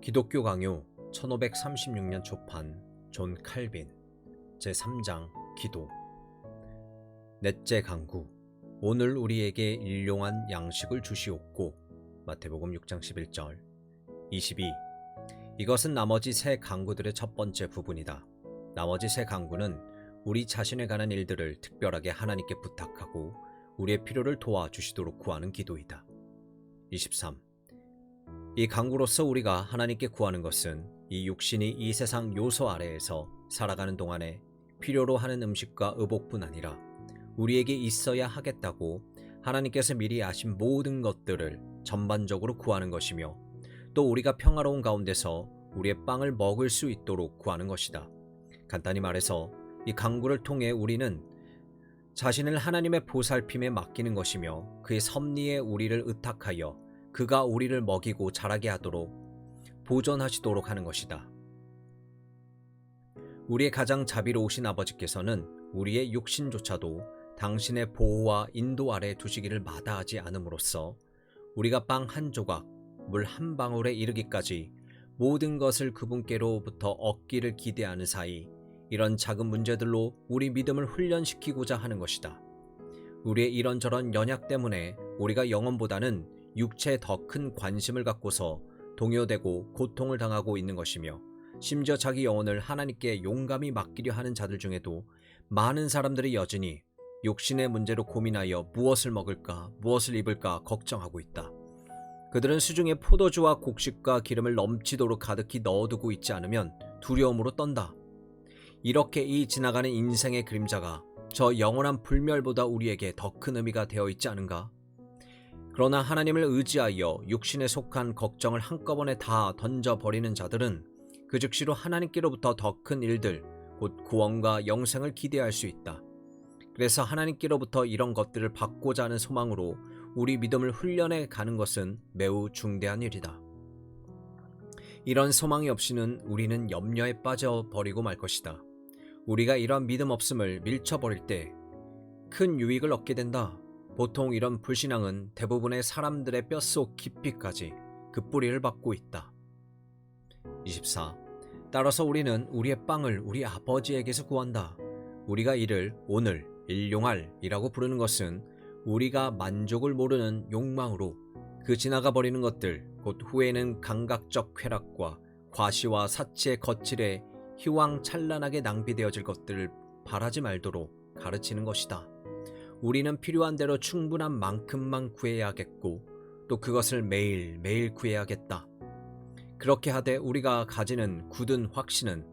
기독교 강요 1536년 초판 존 칼빈 제3장 기도. 넷째 강구. 오늘 우리에게 일용한 양식을 주시옵고. 마태복음 6장 11절. 22. 이것은 나머지 세 강구들의 첫 번째 부분이다. 나머지 세 강구는 우리 자신에 관한 일들을 특별하게 하나님께 부탁하고 우리의 필요를 도와주시도록 구하는 기도이다. 23. 이 강구로서 우리가 하나님께 구하는 것은 이 육신이 이 세상 요소 아래에서 살아가는 동안에 필요로 하는 음식과 의복뿐 아니라 우리에게 있어야 하겠다고 하나님께서 미리 아신 모든 것들을 전반적으로 구하는 것이며, 또 우리가 평화로운 가운데서 우리의 빵을 먹을 수 있도록 구하는 것이다. 간단히 말해서 이 강구를 통해 우리는 자신을 하나님의 보살핌에 맡기는 것이며, 그의 섭리에 우리를 의탁하여 그가 우리를 먹이고 자라게 하도록 보존하시도록 하는 것이다. 우리의 가장 자비로우신 아버지께서는 우리의 육신조차도 당신의 보호와 인도 아래 두시기를 마다하지 않음으로써 우리가 빵 한 조각, 물 한 방울에 이르기까지 모든 것을 그분께로부터 얻기를 기대하는 사이, 이런 작은 문제들로 우리 믿음을 훈련시키고자 하는 것이다. 우리의 이런저런 연약 때문에 우리가 영혼보다는 육체에 더 큰 관심을 갖고서 동요되고 고통을 당하고 있는 것이며, 심지어 자기 영혼을 하나님께 용감히 맡기려 하는 자들 중에도 많은 사람들이 여전히 육신의 문제로 고민하여 무엇을 먹을까, 무엇을 입을까 걱정하고 있다. 그들은 수중에 포도주와 곡식과 기름을 넘치도록 가득히 넣어두고 있지 않으면 두려움으로 떤다. 이렇게 이 지나가는 인생의 그림자가 저 영원한 불멸보다 우리에게 더 큰 의미가 되어 있지 않은가? 그러나 하나님을 의지하여 육신에 속한 걱정을 한꺼번에 다 던져버리는 자들은 그 즉시로 하나님께로부터 더 큰 일들, 곧 구원과 영생을 기대할 수 있다. 그래서 하나님께로부터 이런 것들을 받고자 하는 소망으로 우리 믿음을 훈련해 가는 것은 매우 중대한 일이다. 이런 소망이 없이는 우리는 염려에 빠져버리고 말 것이다. 우리가 이러한 믿음 없음을 밀쳐버릴 때 큰 유익을 얻게 된다. 보통 이런 불신앙은 대부분의 사람들의 뼛속 깊이까지 그 뿌리를 받고 있다. 24. 따라서 우리는 우리의 빵을 우리 아버지에게서 구한다. 우리가 이를 오늘 일용할 이라고 부르는 것은 우리가 만족을 모르는 욕망으로 그 지나가 버리는 것들, 곧 후에는 감각적 쾌락과 과시와 사치의 거칠에 희왕찬란하게 낭비되어질 것들을 바라지 말도록 가르치는 것이다. 우리는 필요한 대로 충분한 만큼만 구해야겠고, 또 그것을 매일매일 구해야겠다. 그렇게 하되 우리가 가지는 굳은 확신은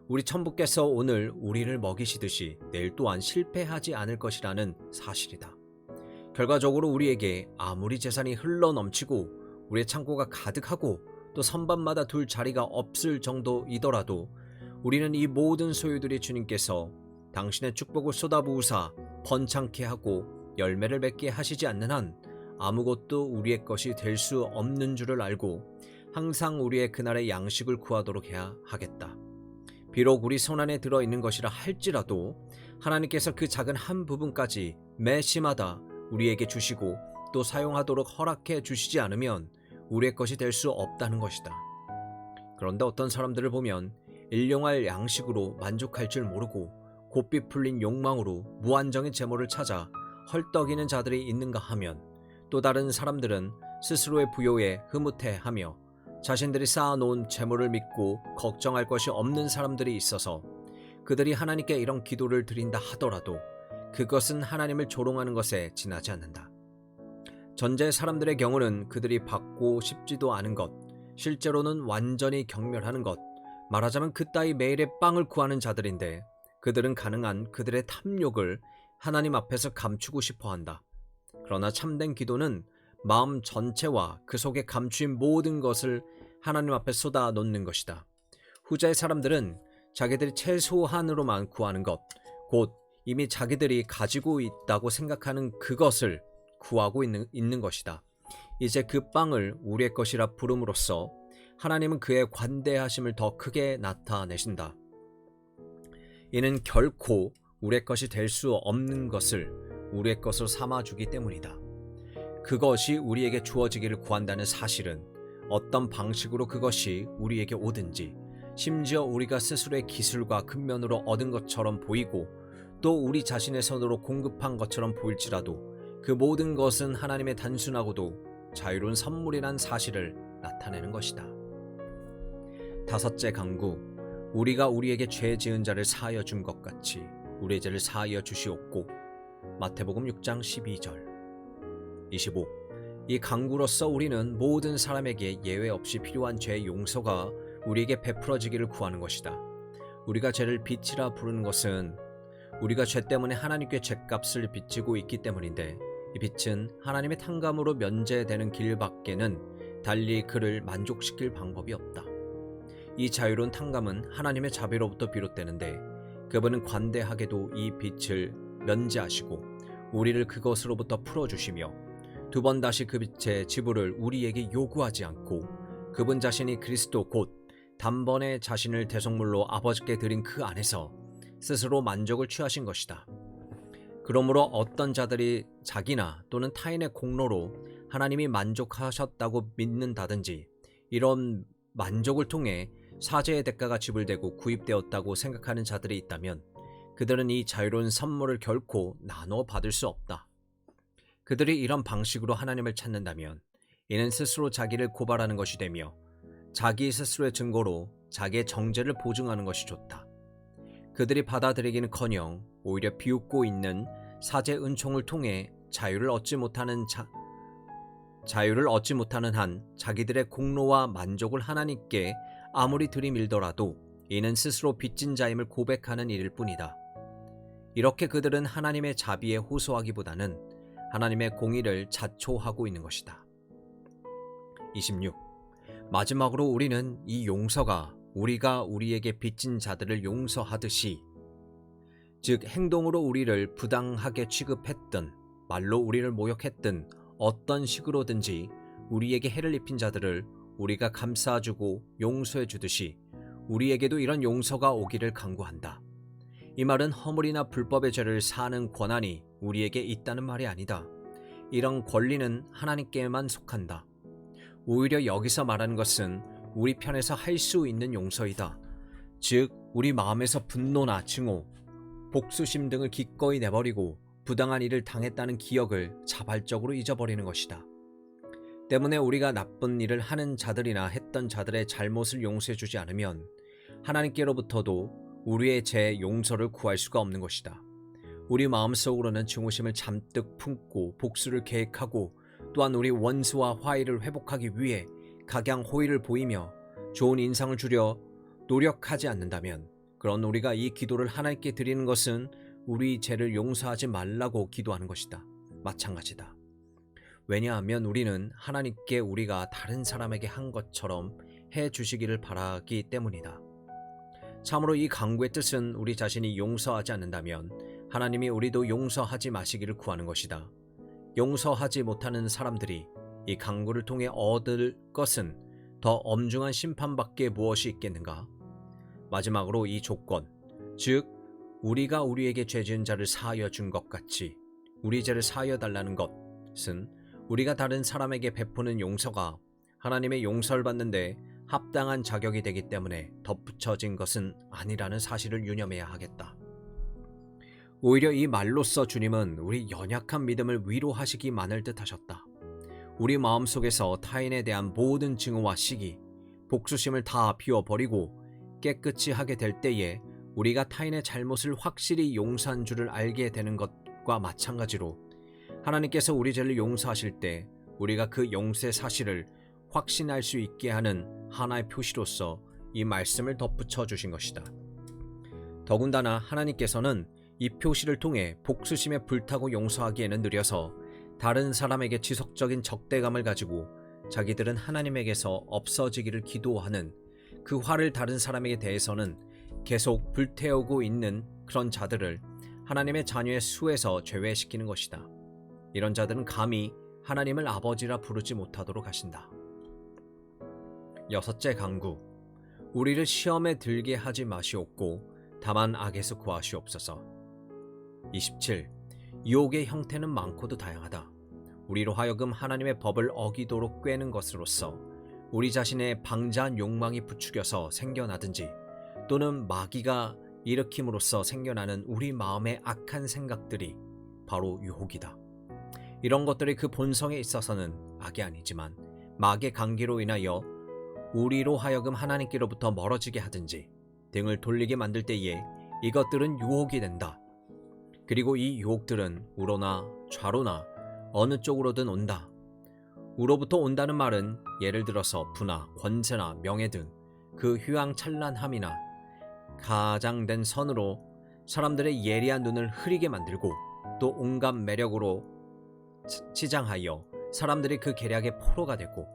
우리 천부께서 오늘 우리를 먹이시듯이 내일 또한 실패하지 않을 것이라는 사실이다. 결과적으로 우리에게 아무리 재산이 흘러넘치고 우리의 창고가 가득하고 또 선반마다 둘 자리가 없을 정도이더라도 우리는 이 모든 소유들이 주님께서 당신의 축복을 쏟아부으사 번창케 하고 열매를 맺게 하시지 않는 한 아무것도 우리의 것이 될 수 없는 줄을 알고 항상 우리의 그날의 양식을 구하도록 해야 하겠다. 비록 우리 손안에 들어있는 것이라 할지라도 하나님께서 그 작은 한 부분까지 매시마다 우리에게 주시고 또 사용하도록 허락해 주시지 않으면 우리의 것이 될 수 없다는 것이다. 그런데 어떤 사람들을 보면 일용할 양식으로 만족할 줄 모르고 곱비 풀린 욕망으로 무한정의 재물을 찾아 헐떡이는 자들이 있는가 하면, 또 다른 사람들은 스스로의 부요에 흐뭇해하며 자신들이 쌓아놓은 재물을 믿고 걱정할 것이 없는 사람들이 있어서 그들이 하나님께 이런 기도를 드린다 하더라도 그것은 하나님을 조롱하는 것에 지나지 않는다. 전제 사람들의 경우는 그들이 받고 싶지도 않은 것, 실제로는 완전히 경멸하는 것, 말하자면 그따위 매일의 빵을 구하는 자들인데, 그들은 가능한 그들의 탐욕을 하나님 앞에서 감추고 싶어한다. 그러나 참된 기도는 마음 전체와 그 속에 감추인 모든 것을 하나님 앞에 쏟아 놓는 것이다. 후자의 사람들은 자기들이 최소한으로만 구하는 것, 곧 이미 자기들이 가지고 있다고 생각하는 그것을 구하고 있는 것이다. 이제 그 빵을 우리의 것이라 부름으로써 하나님은 그의 관대하심을 더 크게 나타내신다. 이는 결코 우리의 것이 될 수 없는 것을 우리의 것으로 삼아주기 때문이다. 그것이 우리에게 주어지기를 구한다는 사실은 어떤 방식으로 그것이 우리에게 오든지, 심지어 우리가 스스로의 기술과 근면으로 얻은 것처럼 보이고 또 우리 자신의 손으로 공급한 것처럼 보일지라도 그 모든 것은 하나님의 단순하고도 자유로운 선물이란 사실을 나타내는 것이다. 다섯째 강구, 우리가 우리에게 죄 지은 자를 사하여 준 것 같이 우리의 죄를 사하여 주시옵고. 마태복음 6장 12절. 25. 이 강구로서 우리는 모든 사람에게 예외 없이 필요한 죄의 용서가 우리에게 베풀어지기를 구하는 것이다. 우리가 죄를 빚이라 부르는 것은 우리가 죄 때문에 하나님께 죄값을 빚지고 있기 때문인데, 이 빚은 하나님의 탕감으로 면제되는 길밖에는 달리 그를 만족시킬 방법이 없다. 이 자유로운 탕감은 하나님의 자비로부터 비롯되는데, 그분은 관대하게도 이 빚을 면제하시고 우리를 그것으로부터 풀어주시며 두 번 다시 그 빚의 지불을 우리에게 요구하지 않고 그분 자신이 그리스도 곧 단번에 자신을 대속물로 아버지께 드린 그 안에서 스스로 만족을 취하신 것이다. 그러므로 어떤 자들이 자기나 또는 타인의 공로로 하나님이 만족하셨다고 믿는다든지, 이런 만족을 통해 사죄의 대가가 지불되고 구입되었다고 생각하는 자들이 있다면 그들은 이 자유로운 선물을 결코 나눠 받을 수 없다. 그들이 이런 방식으로 하나님을 찾는다면 이는 스스로 자기를 고발하는 것이 되며 자기 스스로의 증거로 자기의 정죄를 보증하는 것이 좋다. 그들이 받아들이기는커녕 오히려 비웃고 있는 사죄 은총을 통해 자유를 얻지 못하는 한 자기들의 공로와 만족을 하나님께 아무리 들이밀더라도 이는 스스로 빚진 자임을 고백하는 일일 뿐이다. 이렇게 그들은 하나님의 자비에 호소하기보다는 하나님의 공의를 자초하고 있는 것이다. 26. 마지막으로 우리는 이 용서가 우리가 우리에게 빚진 자들을 용서하듯이, 즉 행동으로 우리를 부당하게 취급했든 말로 우리를 모욕했든 어떤 식으로든지 우리에게 해를 입힌 자들을 우리가 감싸주고 용서해 주듯이 우리에게도 이런 용서가 오기를 간구한다. 이 말은 허물이나 불법의 죄를 사하는 권한이 우리에게 있다는 말이 아니다. 이런 권리는 하나님께만 속한다. 오히려 여기서 말하는 것은 우리 편에서 할 수 있는 용서이다. 즉 우리 마음에서 분노나 증오, 복수심 등을 기꺼이 내버리고 부당한 일을 당했다는 기억을 자발적으로 잊어버리는 것이다. 때문에 우리가 나쁜 일을 하는 자들이나 했던 자들의 잘못을 용서해주지 않으면 하나님께로부터도 우리의 죄 용서를 구할 수가 없는 것이다. 우리 마음속으로는 증오심을 잔뜩 품고 복수를 계획하고 또한 우리 원수와 화해를 회복하기 위해 각양호의를 보이며 좋은 인상을 주려 노력하지 않는다면, 그런 우리가 이 기도를 하나님께 드리는 것은 우리 죄를 용서하지 말라고 기도하는 것이다. 마찬가지다. 왜냐하면 우리는 하나님께 우리가 다른 사람에게 한 것처럼 해 주시기를 바라기 때문이다. 참으로 이 강구의 뜻은 우리 자신이 용서하지 않는다면 하나님이 우리도 용서하지 마시기를 구하는 것이다. 용서하지 못하는 사람들이 이 강구를 통해 얻을 것은 더 엄중한 심판밖에 무엇이 있겠는가? 마지막으로 이 조건, 즉 우리가 우리에게 죄 지은 자를 사하여 준 것 같이 우리 죄를 사하여 달라는 것은 우리가 다른 사람에게 베푸는 용서가 하나님의 용서를 받는데 합당한 자격이 되기 때문에 덧붙여진 것은 아니라는 사실을 유념해야 하겠다. 오히려 이 말로써 주님은 우리 연약한 믿음을 위로하시기만을 뜻하셨다. 우리 마음속에서 타인에 대한 모든 증오와 시기, 복수심을 다 비워버리고 깨끗이 하게 될 때에 우리가 타인의 잘못을 확실히 용서한 줄을 알게 되는 것과 마찬가지로 하나님께서 우리 죄를 용서하실 때 우리가 그 용서의 사실을 확신할 수 있게 하는 하나의 표시로서 이 말씀을 덧붙여 주신 것이다. 더군다나 하나님께서는 이 표시를 통해 복수심에 불타고 용서하기에는 느려서 다른 사람에게 지속적인 적대감을 가지고 자기들은 하나님에게서 없어지기를 기도하는 그 화를 다른 사람에게 대해서는 계속 불태우고 있는 그런 자들을 하나님의 자녀의 수에서 제외시키는 것이다. 이런 자들은 감히 하나님을 아버지라 부르지 못하도록 하신다. 여섯째 강구, 우리를 시험에 들게 하지 마시옵고 다만 악에서 구하시옵소서. 27. 유혹의 형태는 많고도 다양하다. 우리로 하여금 하나님의 법을 어기도록 꾀는 것으로서 우리 자신의 방자한 욕망이 부추겨서 생겨나든지 또는 마귀가 일으킴으로써 생겨나는 우리 마음의 악한 생각들이 바로 유혹이다. 이런 것들이 그 본성에 있어서는 악이 아니지만 마귀의 관계로 인하여 우리로 하여금 하나님께로부터 멀어지게 하든지 등을 돌리게 만들 때에 이것들은 유혹이 된다. 그리고 이 유혹들은 우로나 좌로나 어느 쪽으로든 온다. 우로부터 온다는 말은 예를 들어서 부나 권세나 명예 등 그 휘황찬란함이나 가장된 선으로 사람들의 예리한 눈을 흐리게 만들고 또 온갖 매력으로 치장하여 사람들이 그 계략의 포로가 되고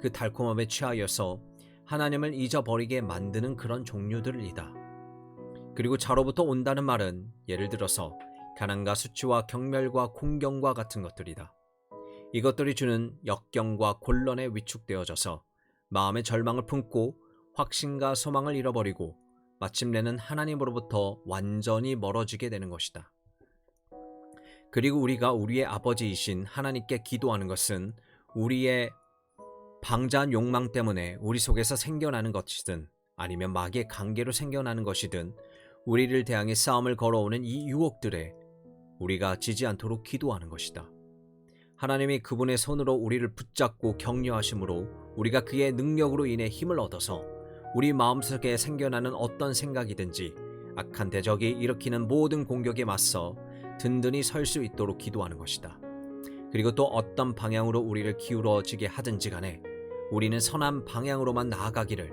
그 달콤함에 취하여서 하나님을 잊어버리게 만드는 그런 종류들이다. 그리고 좌로부터 온다는 말은 예를 들어서 가난과 수치와 경멸과 공경과 같은 것들이다. 이것들이 주는 역경과 곤란에 위축되어져서 마음의 절망을 품고 확신과 소망을 잃어버리고 마침내는 하나님으로부터 완전히 멀어지게 되는 것이다. 그리고 우리가 우리의 아버지이신 하나님께 기도하는 것은 우리의 방자한 욕망 때문에 우리 속에서 생겨나는 것이든 아니면 마귀의 관계로 생겨나는 것이든 우리를 대항해 싸움을 걸어오는 이 유혹들에 우리가 지지 않도록 기도하는 것이다. 하나님이 그분의 손으로 우리를 붙잡고 격려하심으로 우리가 그의 능력으로 인해 힘을 얻어서 우리 마음속에 생겨나는 어떤 생각이든지 악한 대적이 일으키는 모든 공격에 맞서 든든히 설 수 있도록 기도하는 것이다. 그리고 또 어떤 방향으로 우리를 기울어지게 하든지 간에 우리는 선한 방향으로만 나아가기를,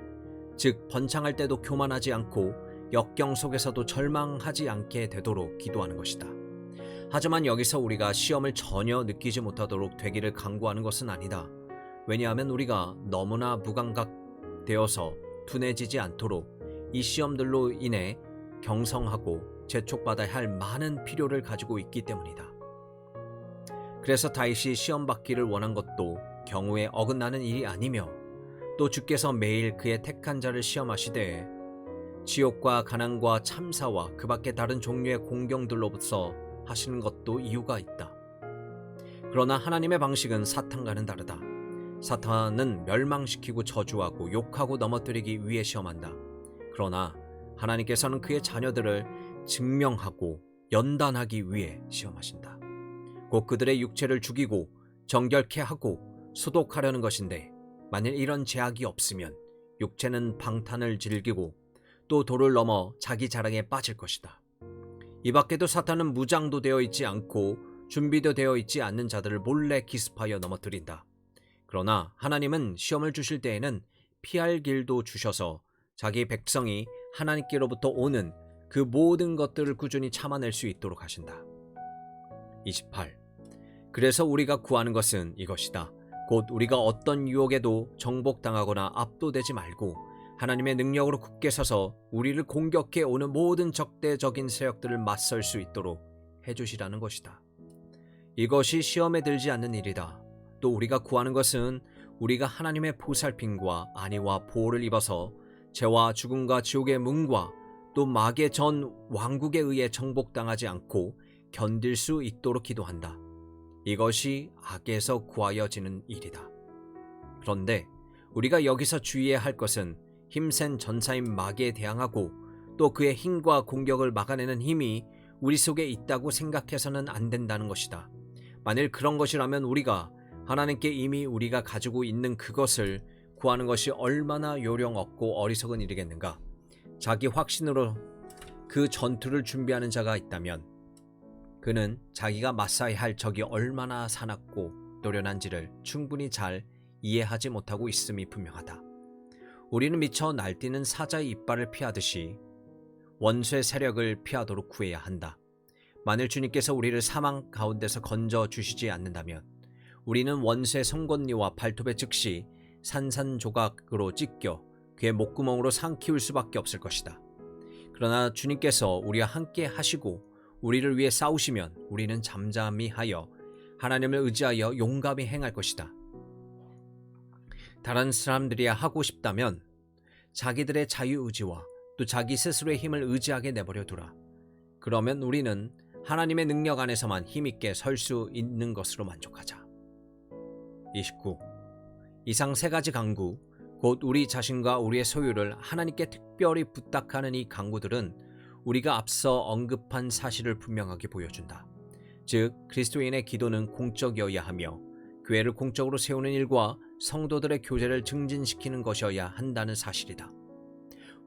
즉 번창할 때도 교만하지 않고 역경 속에서도 절망하지 않게 되도록 기도하는 것이다. 하지만 여기서 우리가 시험을 전혀 느끼지 못하도록 되기를 간구하는 것은 아니다. 왜냐하면 우리가 너무나 무감각되어서 둔해지지 않도록 이 시험들로 인해 경성하고 재촉받아야 할 많은 필요를 가지고 있기 때문이다. 그래서 다윗이 시험 받기를 원한 것도 경우에 어긋나는 일이 아니며 또 주께서 매일 그의 택한 자를 시험하시되 지옥과 가난과 참사와 그 밖의 다른 종류의 공경들로부터 하시는 것도 이유가 있다. 그러나 하나님의 방식은 사탄과는 다르다. 사탄은 멸망시키고 저주하고 욕하고 넘어뜨리기 위해 시험한다. 그러나 하나님께서는 그의 자녀들을 증명하고 연단하기 위해 시험하신다. 곧 그들의 육체를 죽이고 정결케 하고 소독하려는 것인데 만일 이런 제약이 없으면 육체는 방탄을 즐기고 또 도를 넘어 자기 자랑에 빠질 것이다. 이 밖에도 사탄은 무장도 되어 있지 않고 준비도 되어 있지 않는 자들을 몰래 기습하여 넘어뜨린다. 그러나 하나님은 시험을 주실 때에는 피할 길도 주셔서 자기 백성이 하나님께로부터 오는 그 모든 것들을 꾸준히 참아낼 수 있도록 하신다. 28. 그래서 우리가 구하는 것은 이것이다. 곧 우리가 어떤 유혹에도 정복당하거나 압도되지 말고 하나님의 능력으로 굳게 서서 우리를 공격해 오는 모든 적대적인 세력들을 맞설 수 있도록 해주시라는 것이다. 이것이 시험에 들지 않는 일이다. 또 우리가 구하는 것은 우리가 하나님의 보살핌과 안위와 보호를 입어서 죄와 죽음과 지옥의 문과 또 마귀의 전 왕국에 의해 정복당하지 않고 견딜 수 있도록 기도한다. 이것이 악에서 구하여지는 일이다. 그런데 우리가 여기서 주의해야 할 것은 힘센 전사인 마귀에 대항하고 또 그의 힘과 공격을 막아내는 힘이 우리 속에 있다고 생각해서는 안 된다는 것이다. 만일 그런 것이라면 우리가 하나님께 이미 우리가 가지고 있는 그것을 구하는 것이 얼마나 요령 없고 어리석은 일이겠는가. 자기 확신으로 그 전투를 준비하는 자가 있다면 그는 자기가 맞서야 할 적이 얼마나 사납고 노련한지를 충분히 잘 이해하지 못하고 있음이 분명하다. 우리는 미처 날뛰는 사자의 이빨을 피하듯이 원수의 세력을 피하도록 구해야 한다. 만일 주님께서 우리를 사망 가운데서 건져 주시지 않는다면 우리는 원수의 송곳니와 발톱에 즉시 산산조각으로 찢겨 그의 목구멍으로 상키울 수밖에 없을 것이다. 그러나 주님께서 우리와 함께 하시고 우리를 위해 싸우시면 우리는 잠잠히 하여 하나님을 의지하여 용감히 행할 것이다. 다른 사람들이야 하고 싶다면 자기들의 자유의지와 또 자기 스스로의 힘을 의지하게 내버려 두라. 그러면 우리는 하나님의 능력 안에서만 힘있게 설 수 있는 것으로 만족하자. 29. 이상 세 가지 간구, 곧 우리 자신과 우리의 소유를 하나님께 특별히 부탁하는 이 간구들은 우리가 앞서 언급한 사실을 분명하게 보여준다. 즉 그리스도인의 기도는 공적이어야 하며 교회를 공적으로 세우는 일과 성도들의 교제를 증진시키는 것이어야 한다는 사실이다.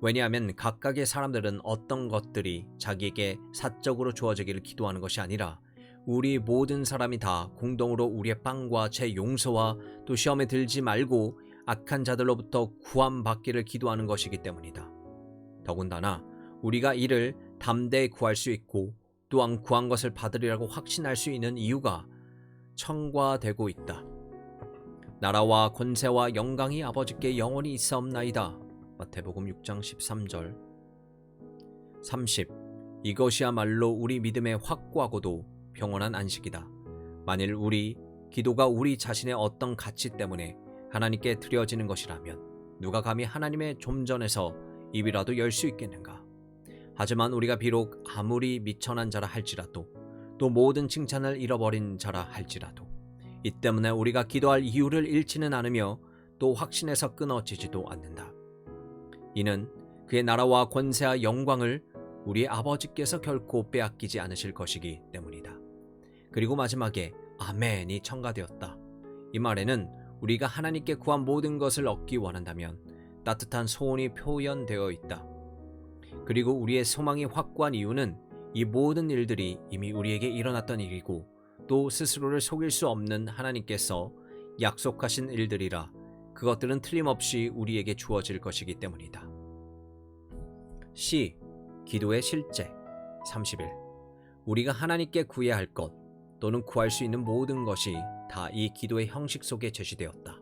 왜냐하면 각각의 사람들은 어떤 것들이 자기에게 사적으로 주어지기를 기도하는 것이 아니라 우리 모든 사람이 다 공동으로 우리의 빵과 제 용서와 또 시험에 들지 말고 악한 자들로부터 구함받기를 기도하는 것이기 때문이다. 더군다나 우리가 이를 담대히 구할 수 있고 또한 구한 것을 받으리라고 확신할 수 있는 이유가 첨가되고 있다. 나라와 권세와 영광이 아버지께 영원히 있사옵나이다. 마태복음 6장 13절. 30. 이것이야말로 우리 믿음의 확고하고도 평온한 안식이다. 만일 우리 기도가 우리 자신의 어떤 가치 때문에 하나님께 드려지는 것이라면 누가 감히 하나님의 좀전에서 입이라도 열 수 있겠는가? 하지만 우리가 비록 아무리 미천한 자라 할지라도 또 모든 칭찬을 잃어버린 자라 할지라도 이 때문에 우리가 기도할 이유를 잃지는 않으며 또 확신에서 끊어지지도 않는다. 이는 그의 나라와 권세와 영광을 우리 아버지께서 결코 빼앗기지 않으실 것이기 때문이다. 그리고 마지막에 아멘이 첨가되었다. 이 말에는 우리가 하나님께 구한 모든 것을 얻기 원한다면 따뜻한 소원이 표현되어 있다. 그리고 우리의 소망이 확고한 이유는 이 모든 일들이 이미 우리에게 일어났던 일이고 또 스스로를 속일 수 없는 하나님께서 약속하신 일들이라 그것들은 틀림없이 우리에게 주어질 것이기 때문이다. C. 기도의 실제. 31. 우리가 하나님께 구해야 할 것 또는 구할 수 있는 모든 것이 다 이 기도의 형식 속에 제시되었다.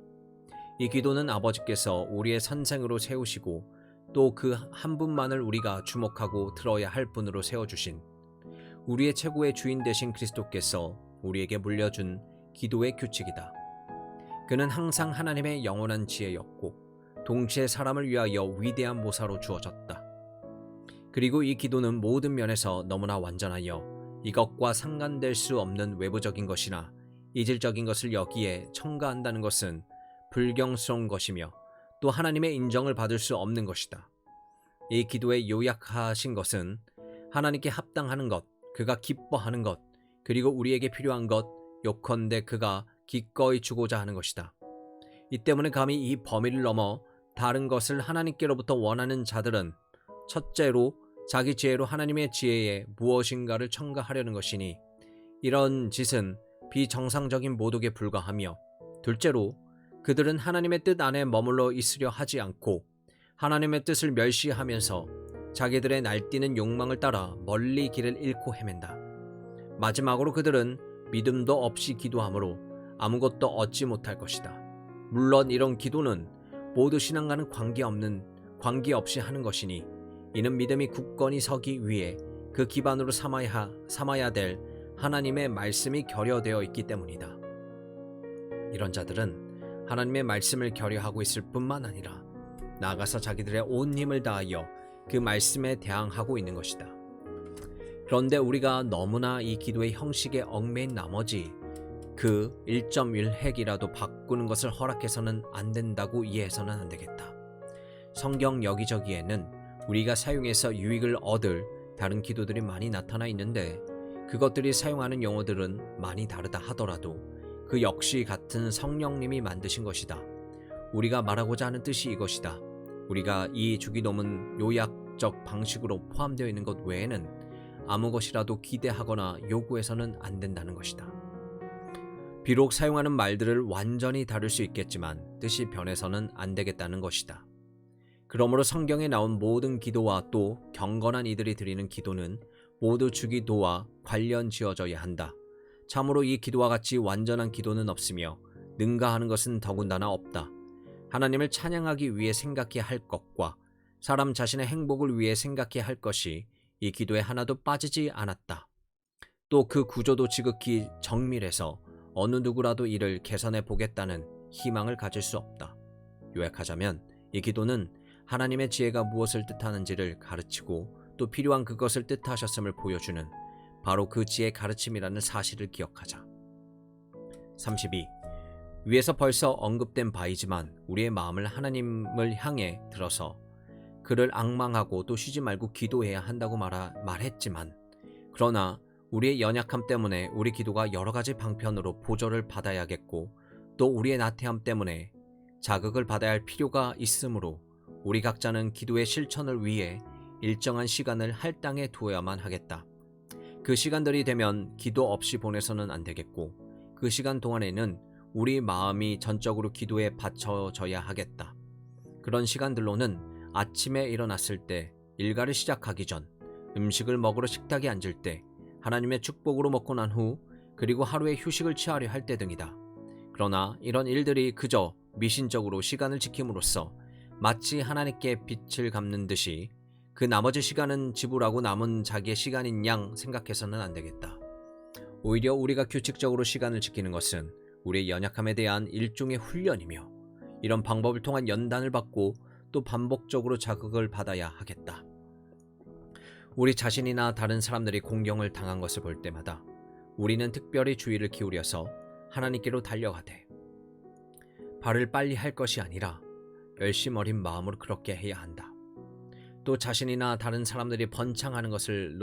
이 기도는 아버지께서 우리의 선생으로 세우시고 또 그 한 분만을 우리가 주목하고 들어야 할 분으로 세워주신 우리의 최고의 주인 되신 그리스도께서 우리에게 물려준 기도의 규칙이다. 그는 항상 하나님의 영원한 지혜였고 동시에 사람을 위하여 위대한 모사로 주어졌다. 그리고 이 기도는 모든 면에서 너무나 완전하여 이것과 상관될 수 없는 외부적인 것이나 이질적인 것을 여기에 첨가한다는 것은 불경스러운 것이며 또 하나님의 인정을 받을 수 없는 것이다. 이 기도에 요약하신 것은 하나님께 합당하는 것, 그가 기뻐하는 것, 그리고 우리에게 필요한 것, 요컨대 그가 기꺼이 주고자 하는 것이다. 이 때문에 감히 이 범위를 넘어 다른 것을 하나님께로부터 원하는 자들은 첫째로 자기 지혜로 하나님의 지혜에 무엇인가를 첨가하려는 것이니 이런 짓은 비정상적인 모독에 불과하며 둘째로 그들은 하나님의 뜻 안에 머물러 있으려 하지 않고 하나님의 뜻을 멸시하면서 자기들의 날뛰는 욕망을 따라 멀리 길을 잃고 헤맨다. 마지막으로 그들은 믿음도 없이 기도하므로 아무것도 얻지 못할 것이다. 물론 이런 기도는 모두 신앙과는 관계없이 하는 것이니 이는 믿음이 굳건히 서기 위해 그 기반으로 삼아야 될 하나님의 말씀이 결여되어 있기 때문이다. 이런 자들은 하나님의 말씀을 결여하고 있을 뿐만 아니라 나아가서 자기들의 온 힘을 다하여 그 말씀에 대항하고 있는 것이다. 그런데 우리가 너무나 이 기도의 형식에 얽매인 나머지 그 1.1핵이라도 바꾸는 것을 허락해서는 안 된다고 이해해서는 안 되겠다. 성경 여기저기에는 우리가 사용해서 유익을 얻을 다른 기도들이 많이 나타나 있는데 그것들이 사용하는 용어들은 많이 다르다 하더라도 그 역시 같은 성령님이 만드신 것이다. 우리가 말하고자 하는 뜻이 이것이다. 우리가 이 주기도문 요약적 방식으로 포함되어 있는 것 외에는 아무 것이라도 기대하거나 요구해서는 안 된다는 것이다. 비록 사용하는 말들을 완전히 다룰 수 있겠지만 뜻이 변해서는 안 되겠다는 것이다. 그러므로 성경에 나온 모든 기도와 또 경건한 이들이 드리는 기도는 모두 주기도와 관련 지어져야 한다. 참으로 이 기도와 같이 완전한 기도는 없으며 능가하는 것은 더군다나 없다. 하나님을 찬양하기 위해 생각해야 할 것과 사람 자신의 행복을 위해 생각해야 할 것이 이 기도에 하나도 빠지지 않았다. 또 그 구조도 지극히 정밀해서 어느 누구라도 이를 개선해 보겠다는 희망을 가질 수 없다. 요약하자면 이 기도는 하나님의 지혜가 무엇을 뜻하는지를 가르치고 또 필요한 그것을 뜻하셨음을 보여주는 바로 그 지혜의 가르침이라는 사실을 기억하자. 32. 위에서 벌써 언급된 바이지만 우리의 마음을 하나님을 향해 들어서 그를 앙망하고 또 쉬지 말고 기도해야 한다고 말했지만, 그러나 우리의 연약함 때문에 우리 기도가 여러 가지 방편으로 보조를 받아야겠고 또 우리의 나태함 때문에 자극을 받아야 할 필요가 있으므로 우리 각자는 기도의 실천을 위해 일정한 시간을 할당해 두어야만 하겠다. 그 시간들이 되면 기도 없이 보내서는 안 되겠고, 그 시간 동안에는 우리 마음이 전적으로 기도에 바쳐져야 하겠다. 그런 시간들로는 아침에 일어났을 때, 일과를 시작하기 전, 음식을 먹으러 식탁에 앉을 때, 하나님의 축복으로 먹고 난 후, 그리고 하루의 휴식을 취하려 할 때 등이다. 그러나 이런 일들이 그저 미신적으로 시간을 지킴으로써 마치 하나님께 빚을 갚는 듯이 그 나머지 시간은 지불하고 남은 자기의 시간인 양 생각해서는 안 되겠다. 오히려 우리가 규칙적으로 시간을 지키는 것은 우리의 연약함에 대한 일종의 훈련이며, 이런 방법을 통한 연단을 받고 또 반복적으로 자극을 받아야 하겠다. 우리 자신이나 다른 사람들이 공경을 당한 것을 볼 때마다 우리는 특별히 주의를 기울여서 하나님께로 달려가되, 발을 빨리 할 것이 아니라 열심 어린 마음으로 그렇게 해야 한다. 또 자신이나 다른 사람들이 번창하는 것을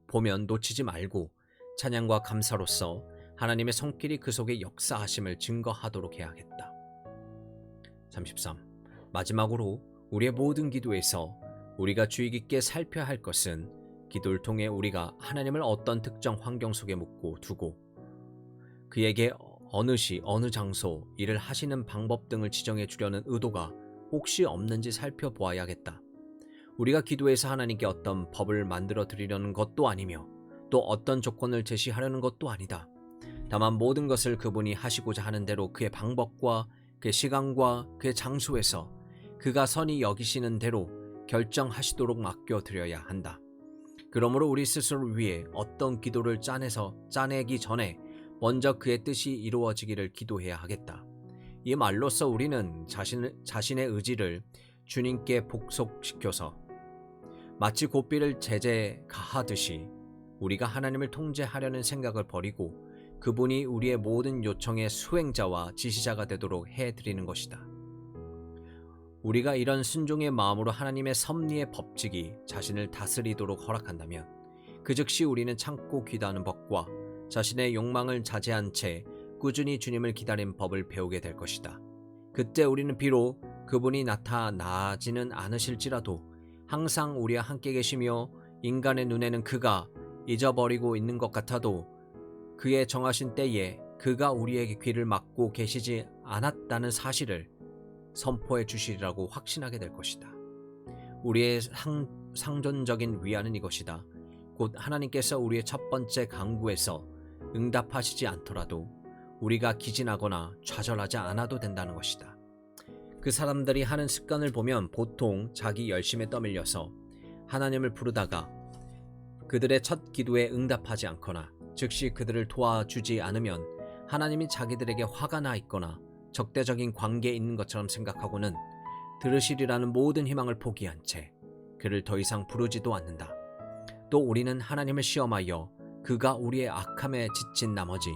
보면 놓치지 말고 찬양과 감사로서 하나님의 손길이 그 속에 역사하심을 증거하도록 해야겠다. 33. 마지막으로 우리의 모든 기도에서 우리가 주의 깊게 살펴야 할 것은 기도를 통해 우리가 하나님을 어떤 특정 환경 속에 묻고 두고 그에게 어느 시 어느 장소 일을 하시는 방법 등을 지정해 주려는 의도가 혹시 없는지 살펴보아야겠다. 우리가 기도해서 하나님께 어떤 법을 만들어 드리려는 것도 아니며 또 어떤 조건을 제시하려는 것도 아니다. 다만 모든 것을 그분이 하시고자 하는 대로 그의 방법과 그의 시간과 그의 장소에서 그가 선히 여기시는 대로 결정하시도록 맡겨드려야 한다. 그러므로 우리 스스로를 위해 어떤 기도를 짜내기 전에 먼저 그의 뜻이 이루어지기를 기도해야 하겠다. 이 말로써 우리는 자신의 의지를 주님께 복속시켜서 마치 고삐를 제재 가하듯이 우리가 하나님을 통제하려는 생각을 버리고 그분이 우리의 모든 요청의 수행자와 지시자가 되도록 해드리는 것이다. 우리가 이런 순종의 마음으로 하나님의 섭리의 법칙이 자신을 다스리도록 허락한다면 그 즉시 우리는 참고 기도하는 법과 자신의 욕망을 자제한 채 꾸준히 주님을 기다린 법을 배우게 될 것이다. 그때 우리는 비록 그분이 나타나지는 않으실지라도 항상 우리와 함께 계시며 인간의 눈에는 그가 잊어버리고 있는 것 같아도 그의 정하신 때에 그가 우리에게 귀를 막고 계시지 않았다는 사실을 선포해 주시리라고 확신하게 될 것이다. 우리의 상존적인 위안은 이것이다. 곧 하나님께서 우리의 첫 번째 간구에서 응답하시지 않더라도 우리가 기진하거나 좌절하지 않아도 된다는 것이다. 그 사람들이 하는 습관을 보면 보통 자기 열심에 떠밀려서 하나님을 부르다가 그들의 첫 기도에 응답하지 않거나 즉시 그들을 도와주지 않으면 하나님이 자기들에게 화가 나 있거나 적대적인 관계에 있는 것처럼 생각하고는 들으시리라는 모든 희망을 포기한 채 그를 더 이상 부르지도 않는다. 또 우리는 하나님을 시험하여 그가 우리의 악함에 지친 나머지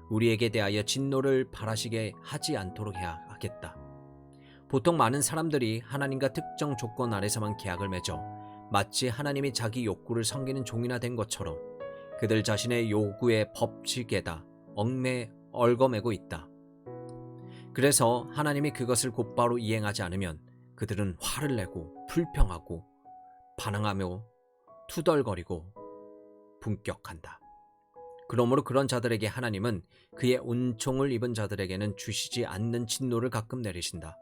우리에게 대하여 진노를 바라시게 하지 않도록 해야 하겠다. 보통 많은 사람들이 하나님과 특정 조건 아래서만 계약을 맺어 마치 하나님이 자기 욕구를 섬기는 종이나 된 것처럼 그들 자신의 요구의 법칙에다 얽어매고 있다. 그래서 하나님이 그것을 곧바로 이행하지 않으면 그들은 화를 내고 불평하고 반항하며 투덜거리고 분격한다. 그러므로 그런 자들에게 하나님은 그의 은총을 입은 자들에게는 주시지 않는 진노를 가끔 내리신다.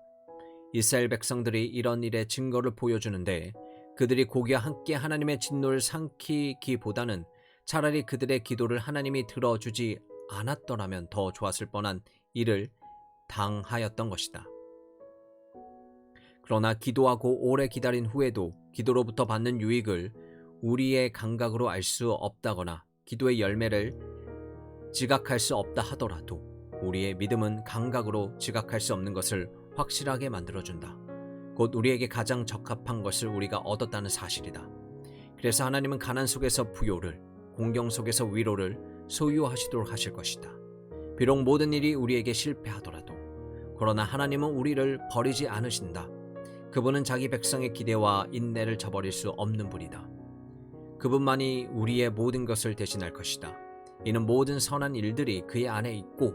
이스라엘 백성들이 이런 일의 증거를 보여주는데 그들이 고기와 함께 하나님의 진노를 삼키기보다는 차라리 그들의 기도를 하나님이 들어주지 않았더라면 더 좋았을 뻔한 일을 당하였던 것이다. 그러나 기도하고 오래 기다린 후에도 기도로부터 받는 유익을 우리의 감각으로 알 수 없다거나 기도의 열매를 지각할 수 없다 하더라도 우리의 믿음은 감각으로 지각할 수 없는 것을 확실하게 만들어준다. 곧 우리에게 가장 적합한 것을 우리가 얻었다는 사실이다. 그래서 하나님은 가난 속에서 부요를, 공경 속에서 위로를 소유하시도록 하실 것이다. 비록 모든 일이 우리에게 실패하더라도 그러나 하나님은 우리를 버리지 않으신다. 그분은 자기 백성의 기대와 인내를 저버릴 수 없는 분이다. 그분만이 우리의 모든 것을 대신할 것이다. 이는 모든 선한 일들이 그의 안에 있고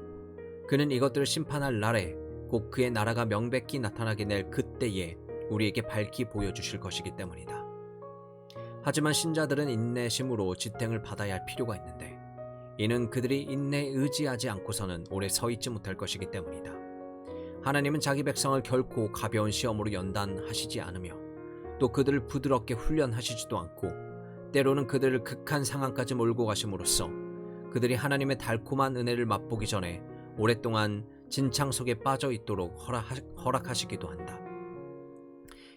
그는 이것들을 심판할 날에 곧 그의 나라가 명백히 나타나게 될 그때에 우리에게 밝히 보여주실 것이기 때문이다. 하지만 신자들은 인내심으로 지탱을 받아야 할 필요가 있는데 이는 그들이 인내에 의지하지 않고서는 오래 서 있지 못할 것이기 때문이다. 하나님은 자기 백성을 결코 가벼운 시험으로 연단하시지 않으며 또 그들을 부드럽게 훈련하시지도 않고 때로는 그들을 극한 상황까지 몰고 가심으로써 그들이 하나님의 달콤한 은혜를 맛보기 전에 오랫동안 진창 속에 빠져 있도록 허락하시기도 한다.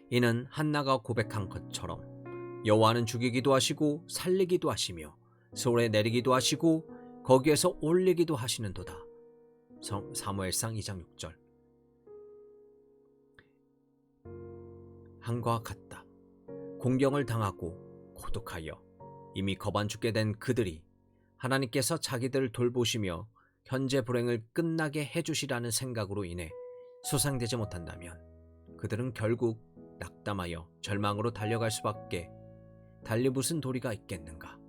이는 한나가 고백한 것처럼 여호와는 죽이기도 하시고 살리기도 하시며 소에 내리기도 하시고 거기에서 올리기도 하시는도다. 사무엘상 2장 6절. 한과 같다. 공경을 당하고 고독하여 이미 거반 죽게 된 그들이 하나님께서 자기들을 돌보시며 현재 불행을 끝나게 해주시라는 생각으로 인해 소상되지 못한다면 그들은 결국 낙담하여 절망으로 달려갈 수밖에 달리 무슨 도리가 있겠는가.